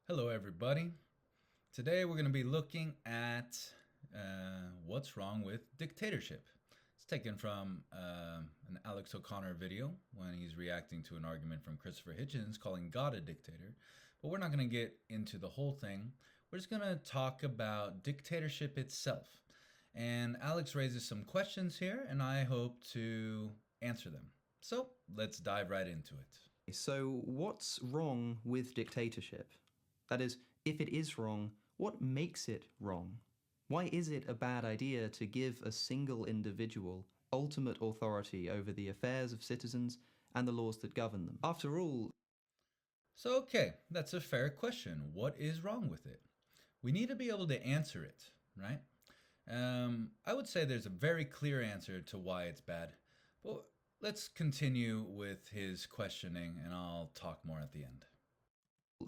Hello, everybody. Today we're going to be looking at what's wrong with dictatorship. It's taken from an Alex O'Connor video when he's reacting to an argument from Christopher Hitchens calling God a dictator. But we're not going to get into the whole thing. We're just going to talk about dictatorship itself. And Alex raises some questions here, and I hope to answer them. So let's dive right into it. So, what's wrong with dictatorship? That is, if it is wrong, what makes it wrong? Why is it a bad idea to give a single individual ultimate authority over the affairs of citizens and the laws that govern them? After all, So, okay, that's a fair question. What is wrong with it? We need to be able to answer it, right? I would say there's a very clear answer to why it's bad. But let's continue with his questioning and I'll talk more at the end.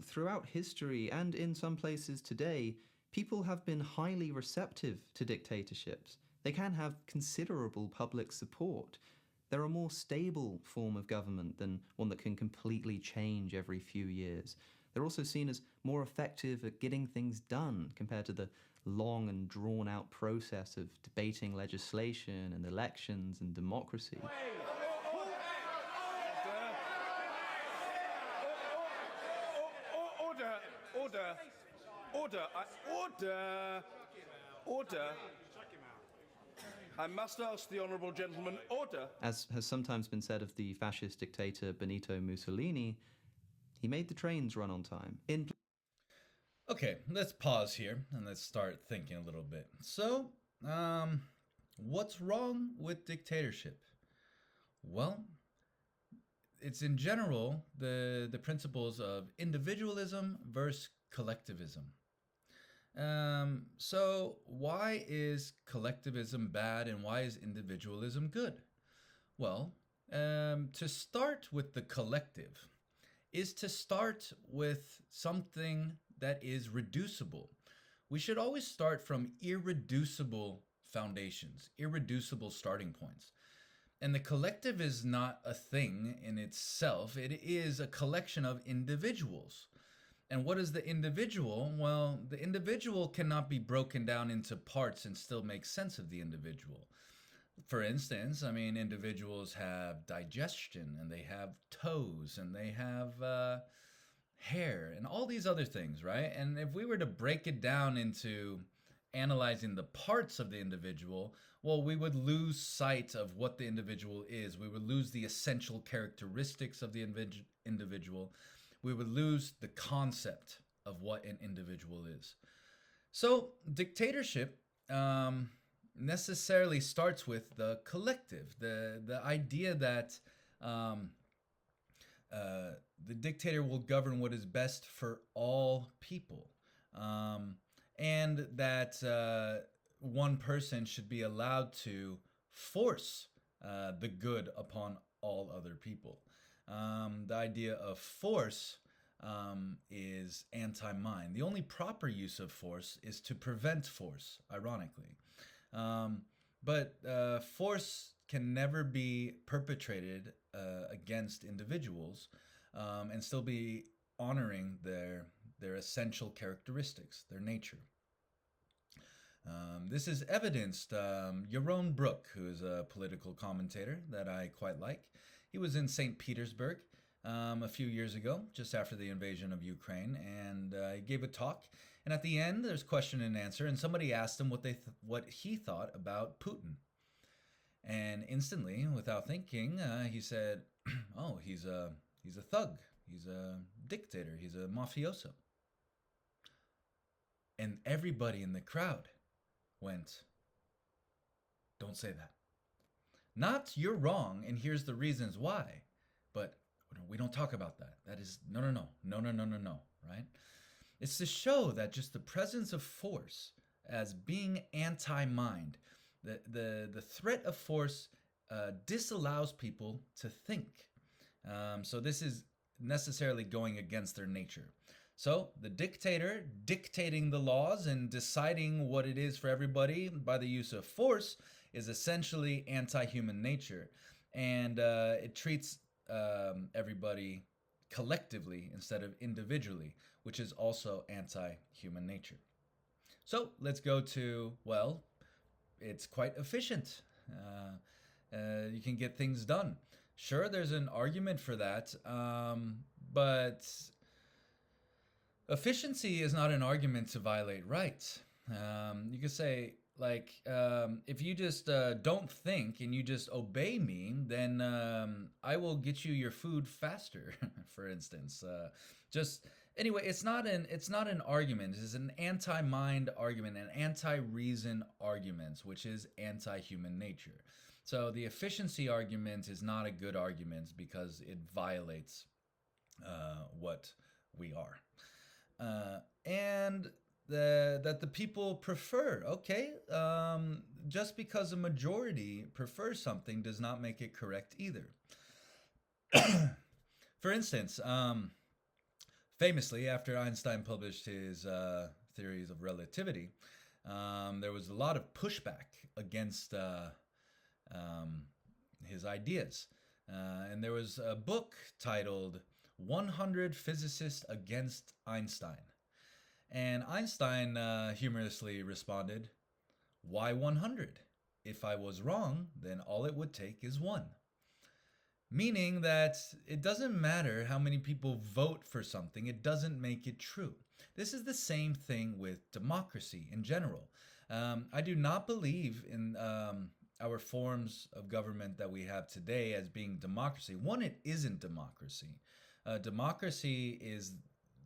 throughout history and in some places today, people have been highly receptive to dictatorships. They can have considerable public support. They're a more stable form of government than one that can completely change every few years. They're also seen as more effective at getting things done compared to the long and drawn out process of debating legislation and elections and democracy. Order. I must ask the honourable gentleman, order. As has sometimes been said of the fascist dictator Benito Mussolini, he made the trains run on time. Okay, let's pause here and let's start thinking a little bit. So, what's wrong with dictatorship? Well, it's in general the principles of individualism versus collectivism. So why is collectivism bad and why is individualism good? Well, to start with the collective is to start with something that is reducible. We should always start from irreducible foundations, irreducible starting points. And the collective is not a thing in itself, it is a collection of individuals. And what is the individual? Well, the individual cannot be broken down into parts and still make sense of the individual. For instance, individuals have digestion and they have toes and they have hair and all these other things, right? And if we were to break it down into analyzing the parts of the individual, well, we would lose sight of what the individual is. We would lose the essential characteristics of the individual. We would lose the concept of what an individual is. So, dictatorship necessarily starts with the collective, the idea that the dictator will govern what is best for all people, and that one person should be allowed to force the good upon all other people. The idea of force is anti-mind. The only proper use of force is to prevent force, ironically. But force can never be perpetrated against individuals and still be honoring their essential characteristics, their nature. This is evidenced. Yaron Brook, who is a political commentator that I quite like, he was in St. Petersburg a few years ago, just after the invasion of Ukraine, and he gave a talk. And at the end, there's question and answer, and somebody asked him what he thought about Putin. And instantly, without thinking, he said, "Oh, he's a thug. He's a dictator. He's a mafioso." And everybody in the crowd went, "Don't say that. Not you're wrong, and here's the reasons why, but we don't talk about that. That is no, right?" It's to show that just the presence of force as being anti-mind, the threat of force disallows people to think. So this is necessarily going against their nature. So the dictator dictating the laws and deciding what it is for everybody by the use of force is essentially anti-human nature. And it treats everybody collectively instead of individually, which is also anti-human nature. So let's go to, well, it's quite efficient. You can get things done. Sure, there's an argument for that, but efficiency is not an argument to violate rights. You could say, like, if you just don't think and you just obey me, then I will get you your food faster. For instance, just anyway, it's not an argument. It's an anti-mind argument, an anti-reason argument, which is anti-human nature. So the efficiency argument is not a good argument because it violates what we are. And that the people prefer. Okay, just because a majority prefers something does not make it correct either. For instance, famously, after Einstein published his theories of relativity, there was a lot of pushback against his ideas. And there was a book titled 100 Physicists Against Einstein. And Einstein humorously responded, "Why 100? If I was wrong, then all it would take is one." Meaning that it doesn't matter how many people vote for something, it doesn't make it true. This is the same thing with democracy in general. I do not believe in our forms of government that we have today as being democracy. One, it isn't democracy. Democracy is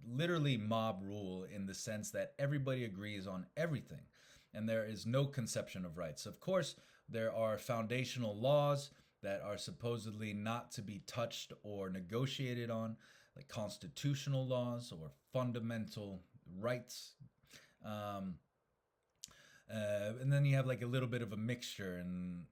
literally mob rule in the sense that everybody agrees on everything and there is no conception of rights. Of course, there are foundational laws that are supposedly not to be touched or negotiated on, like constitutional laws or fundamental rights. And then you have like a little bit of a mixture. And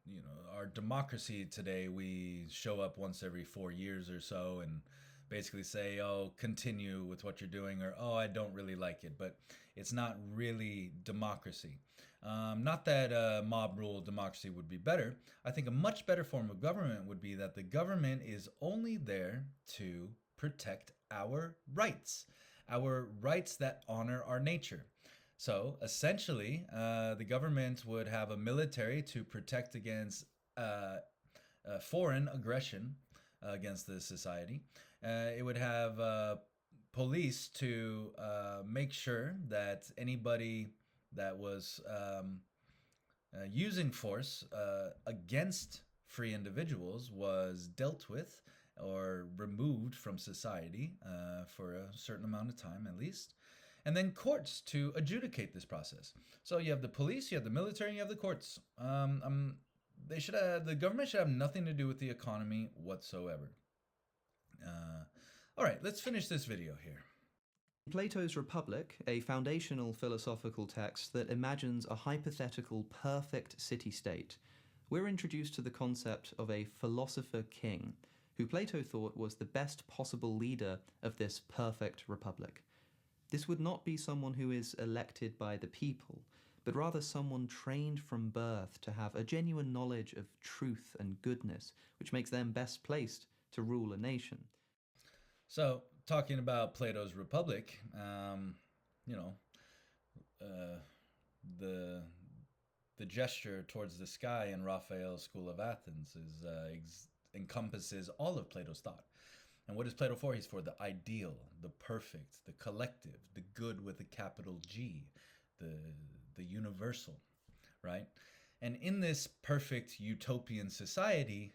our democracy today, we show up once every 4 years or so and basically say, "Oh, continue with what you're doing," or "Oh, I don't really like it." But it's not really democracy. Not that mob rule democracy would be better. I think a much better form of government would be that the government is only there to protect our rights that honor our nature. So essentially, the government would have a military to protect against foreign aggression against the society. It would have police to make sure that anybody that was using force against free individuals was dealt with or removed from society for a certain amount of time at least. And then courts to adjudicate this process. So you have the police, you have the military, and you have the courts. The government should have nothing to do with the economy whatsoever. All right, let's finish this video here. Plato's Republic, a foundational philosophical text that imagines a hypothetical perfect city-state, we're introduced to the concept of a philosopher king, who Plato thought was the best possible leader of this perfect republic. This would not be someone who is elected by the people, but rather someone trained from birth to have a genuine knowledge of truth and goodness, which makes them best placed to rule a nation. So, talking about Plato's Republic, the gesture towards the sky in Raphael's School of Athens encompasses all of Plato's thought. And what is Plato for? He's for the ideal, the perfect, the collective, the good with a capital G, the universal, right? And in this perfect utopian society,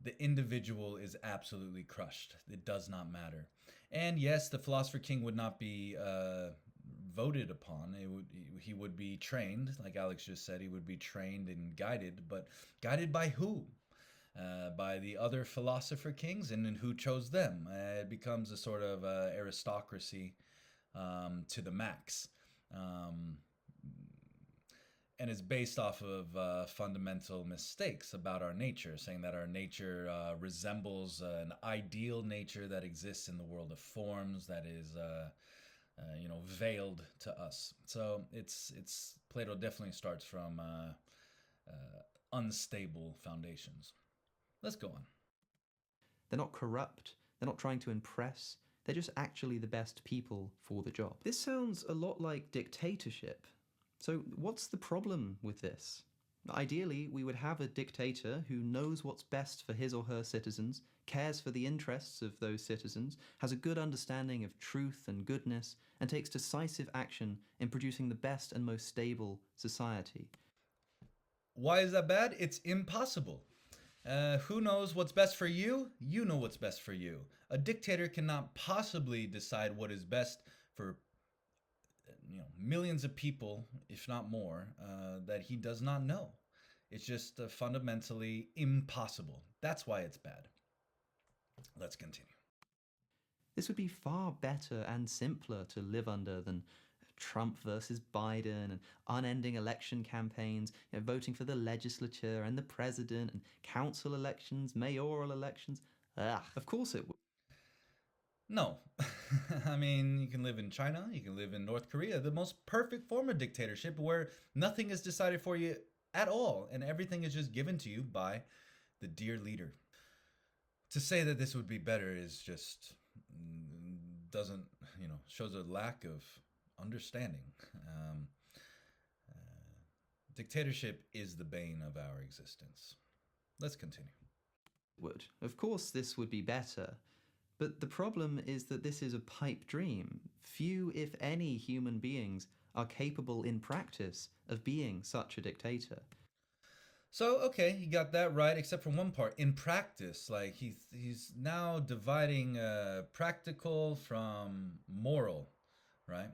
the individual is absolutely crushed. It does not matter. And yes, the philosopher king would not be voted upon. He would be trained, like Alex just said, he would be trained and guided, but guided by who? By the other philosopher kings, and then who chose them? It becomes a sort of aristocracy to the max. And it's based off of fundamental mistakes about our nature, saying that our nature resembles an ideal nature that exists in the world of forms that is, veiled to us. So it's Plato definitely starts from unstable foundations. Let's go on. They're not corrupt. They're not trying to impress. They're just actually the best people for the job. This sounds a lot like dictatorship. So what's the problem with this? Ideally, we would have a dictator who knows what's best for his or her citizens, cares for the interests of those citizens, has a good understanding of truth and goodness, and takes decisive action in producing the best and most stable society. Why is that bad? It's impossible. Who knows what's best for you? You know what's best for you. A dictator cannot possibly decide what is best for millions of people, if not more, that he does not know. It's just fundamentally impossible. That's why it's bad. Let's continue. This would be far better and simpler to live under than Trump versus Biden and unending election campaigns, voting for the legislature and the president and council elections, mayoral elections. Of course it would. No. I mean, you can live in China, you can live in North Korea, the most perfect form of dictatorship where nothing is decided for you at all and everything is just given to you by the dear leader. To say that this would be better is just doesn't, shows a lack of understanding. Dictatorship is the bane of our existence. Let's continue. Would. Of course, this would be better. But the problem is that this is a pipe dream. Few, if any, human beings are capable in practice of being such a dictator. So, okay, you got that right, except for one part. In practice, like he's now dividing practical from moral, right?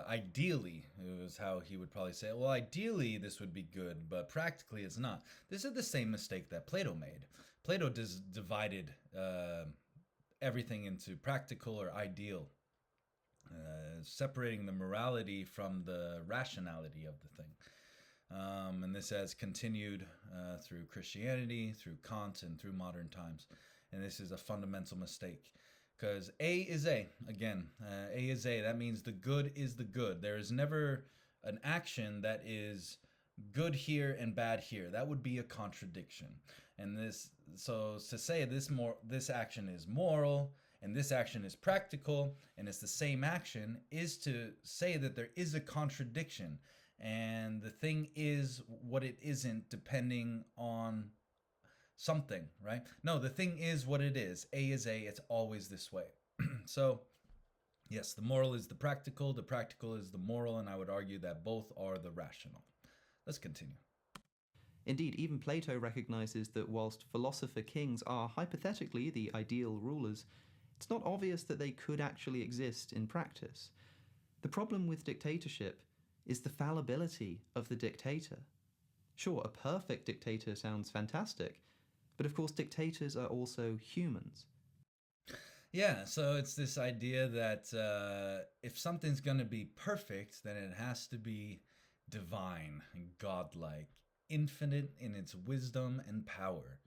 Ideally, it was how he would probably say it. Well, ideally, this would be good, but practically it's not. This is the same mistake that Plato made. Plato divided everything into practical or ideal, separating the morality from the rationality of the thing. And this has continued through Christianity, through Kant, and through modern times. And this is a fundamental mistake. Because A is A. Again, A is A. That means the good is the good. There is never an action that is good here and bad here. That would be a contradiction. And so to say this action is moral and this action is practical and it's the same action is to say that there is a contradiction. And the thing is what it isn't depending on something, right? No, the thing is what it is. A is A. It's always this way. So, yes, the moral is the practical is the moral, and I would argue that both are the rational. Let's continue. Indeed, even Plato recognizes that whilst philosopher kings are hypothetically the ideal rulers, it's not obvious that they could actually exist in practice. The problem with dictatorship is the fallibility of the dictator. Sure, a perfect dictator sounds fantastic, but of course dictators are also humans. Yeah, so it's this idea that if something's going to be perfect, then it has to be divine and godlike, infinite in its wisdom and power.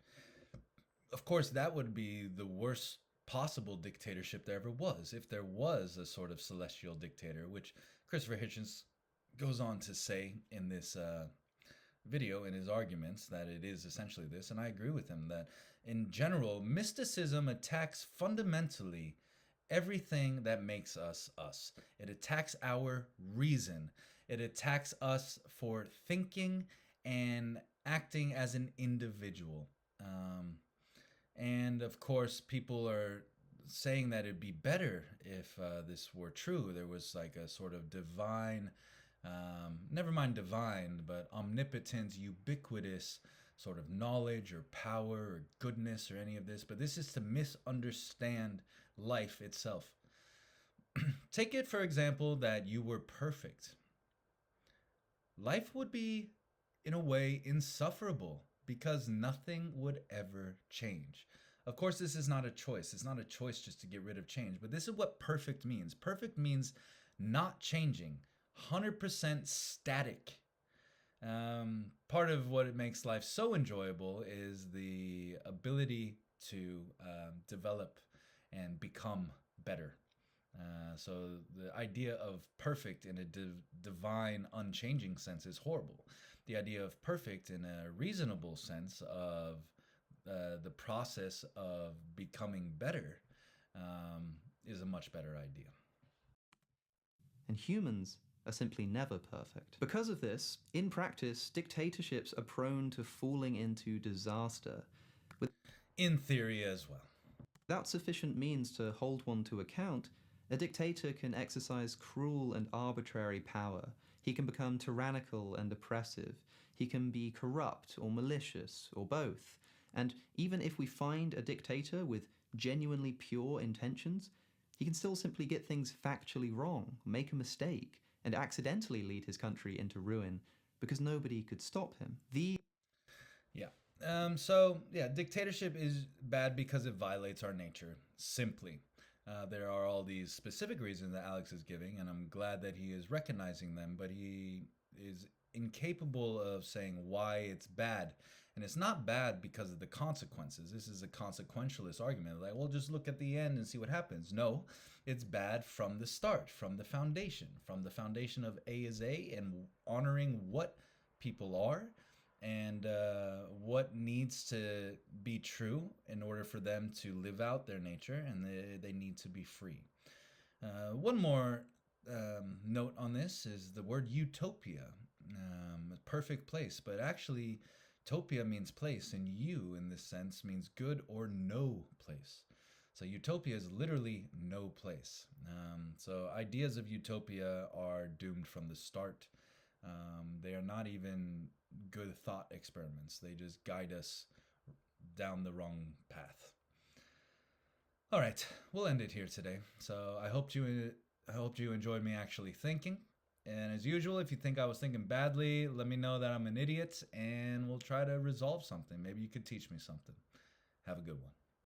Of course, that would be the worst possible dictatorship there ever was, if there was a sort of celestial dictator, which Christopher Hitchens goes on to say in this video, in his arguments, that it is essentially this, and I agree with him that in general, mysticism attacks fundamentally everything that makes us us. It attacks our reason. It attacks us for thinking and acting as an individual. And of course, people are saying that it'd be better if this were true. There was like a sort of divine, never mind divine, but omnipotent, ubiquitous sort of knowledge or power or goodness or any of this. But this is to misunderstand life itself. Take it, for example, that you were perfect. Life would be, in a way, insufferable because nothing would ever change. Of course, this is not a choice. It's not a choice just to get rid of change. But this is what perfect means. Perfect means not changing, 100% static. Part of what it makes life so enjoyable is the ability to develop and become better. So the idea of perfect in a divine, unchanging sense is horrible. The idea of perfect in a reasonable sense of the process of becoming better is a much better idea. And humans are simply never perfect. Because of this, in practice, dictatorships are prone to falling into disaster. In theory as well. Without sufficient means to hold one to account, a dictator can exercise cruel and arbitrary power. He can become tyrannical and oppressive. He can be corrupt or malicious or both. And even if we find a dictator with genuinely pure intentions, he can still simply get things factually wrong, make a mistake, and accidentally lead his country into ruin because nobody could stop him. Dictatorship is bad because it violates our nature, simply. There are all these specific reasons that Alex is giving, and I'm glad that he is recognizing them, but he is incapable of saying why it's bad. And it's not bad because of the consequences. This is a consequentialist argument. Like, well, just look at the end and see what happens. No, it's bad from the start, from the foundation of A is A and honoring what people are and what needs to be true in order for them to live out their nature, and they need to be free. One more note on this is the word utopia, perfect place, but actually topia means place, and you in this sense means good or no place. So utopia is literally no place. So ideas of utopia are doomed from the start. They are not even good thought experiments. They just guide us down the wrong path. All right, we'll end it here today. So I hope you enjoyed me actually thinking. And as usual, if you think I was thinking badly, let me know that I'm an idiot and we'll try to resolve something. Maybe you could teach me something. Have a good one.